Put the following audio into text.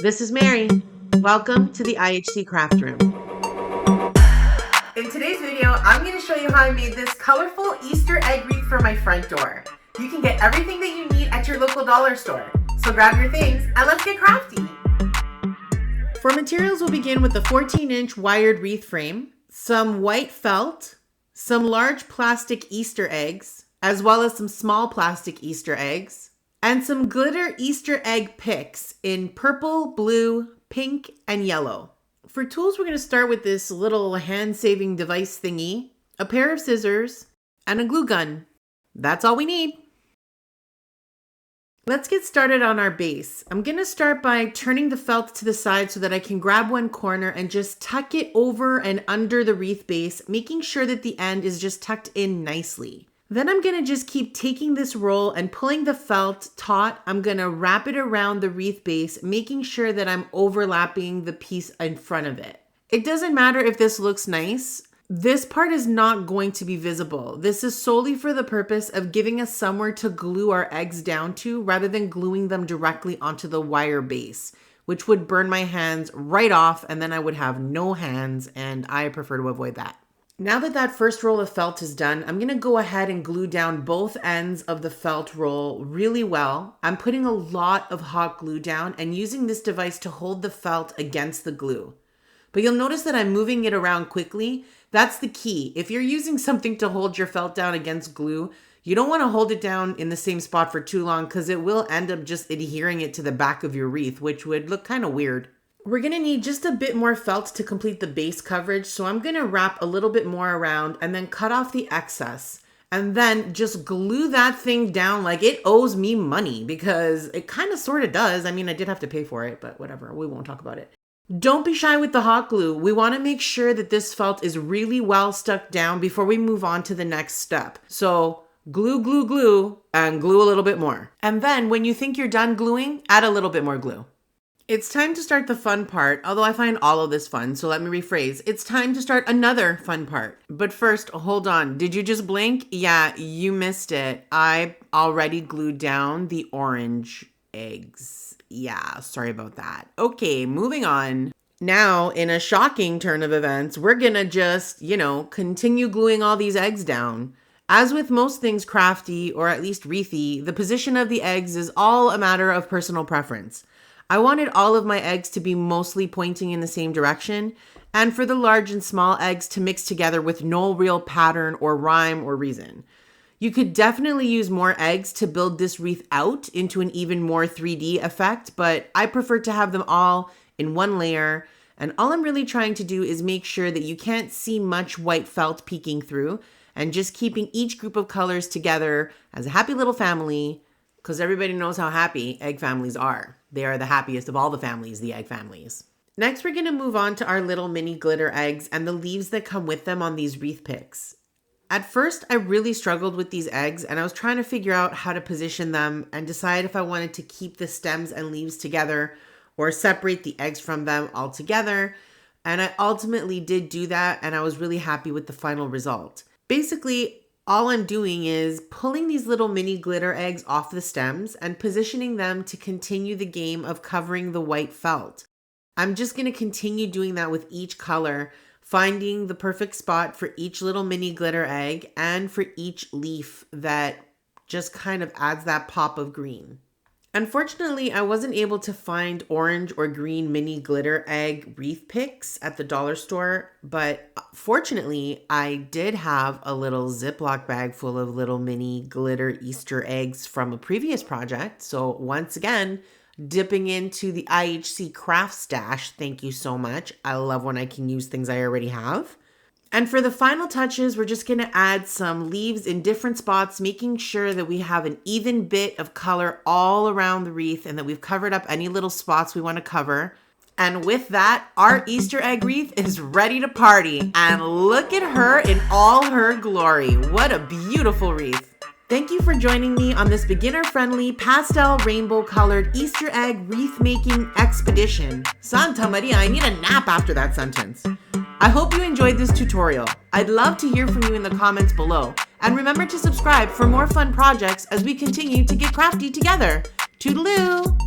This is Mary. Welcome to the IHC Craft Room. In today's video, I'm going to show you how I made this colorful Easter egg wreath for my front door. You can get everything that you need at your local dollar store. So grab your things and let's get crafty. For materials, we'll begin with the 14-inch wired wreath frame, some white felt, some large plastic Easter eggs, as well as some small plastic Easter eggs, and some glitter Easter egg picks in purple, blue, pink, and yellow. For tools, we're going to start with this little hand-saving device thingy, a pair of scissors, and a glue gun. That's all we need. Let's get started on our base. I'm going to start by turning the felt to the side so that I can grab one corner and just tuck it over and under the wreath base, making sure that the end is just tucked in nicely. Then I'm going to just keep taking this roll and pulling the felt taut. I'm going to wrap it around the wreath base, making sure that I'm overlapping the piece in front of it. It doesn't matter if this looks nice. This part is not going to be visible. This is solely for the purpose of giving us somewhere to glue our eggs down to rather than gluing them directly onto the wire base, which would burn my hands right off and then I would have no hands, and I prefer to avoid that. Now that that first roll of felt is done, I'm going to go ahead and glue down both ends of the felt roll really well. I'm putting a lot of hot glue down and using this device to hold the felt against the glue. But you'll notice that I'm moving it around quickly. That's the key. If you're using something to hold your felt down against glue, you don't want to hold it down in the same spot for too long because it will end up just adhering it to the back of your wreath, which would look kind of weird. We're going to need just a bit more felt to complete the base coverage, so I'm going to wrap a little bit more around and then cut off the excess. And then just glue that thing down like it owes me money, because it kind of sort of does. I mean, I did have to pay for it, but whatever, we won't talk about it. Don't be shy with the hot glue. We want to make sure that this felt is really well stuck down before we move on to the next step. So glue, glue, glue, and glue a little bit more. And then when you think you're done gluing, add a little bit more glue. It's time to start the fun part, although I find all of this fun, so let me rephrase. It's time to start another fun part. But first, hold on. Did you just blink? Yeah, you missed it. I already glued down the orange eggs. Yeah, sorry about that. Okay, moving on. Now, in a shocking turn of events, we're gonna just, continue gluing all these eggs down. As with most things crafty, or at least wreathy, the position of the eggs is all a matter of personal preference. I wanted all of my eggs to be mostly pointing in the same direction, and for the large and small eggs to mix together with no real pattern or rhyme or reason. You could definitely use more eggs to build this wreath out into an even more 3D effect, but I prefer to have them all in one layer, and all I'm really trying to do is make sure that you can't see much white felt peeking through, and just keeping each group of colors together as a happy little family, because everybody knows how happy egg families are. They are the happiest of all the families, the egg families. Next, we're going to move on to our little mini glitter eggs and the leaves that come with them on these wreath picks. At first, I really struggled with these eggs and I was trying to figure out how to position them and decide if I wanted to keep the stems and leaves together or separate the eggs from them altogether. And I ultimately did do that, and I was really happy with the final result. Basically, all I'm doing is pulling these little mini glitter eggs off the stems and positioning them to continue the game of covering the white felt. I'm just going to continue doing that with each color, finding the perfect spot for each little mini glitter egg and for each leaf that just kind of adds that pop of green. Unfortunately, I wasn't able to find orange or green mini glitter egg wreath picks at the dollar store, but fortunately, I did have a little Ziploc bag full of little mini glitter Easter eggs from a previous project. So once again, dipping into the IHC craft stash. Thank you so much. I love when I can use things I already have. And for the final touches, we're just going to add some leaves in different spots, making sure that we have an even bit of color all around the wreath and that we've covered up any little spots we want to cover. And with that, our Easter egg wreath is ready to party. And look at her in all her glory. What a beautiful wreath. Thank you for joining me on this beginner-friendly, pastel rainbow-colored Easter egg wreath-making expedition. Santa Maria, I need a nap after that sentence. I hope you enjoyed this tutorial. I'd love to hear from you in the comments below. And remember to subscribe for more fun projects as we continue to get crafty together. Toodleloo!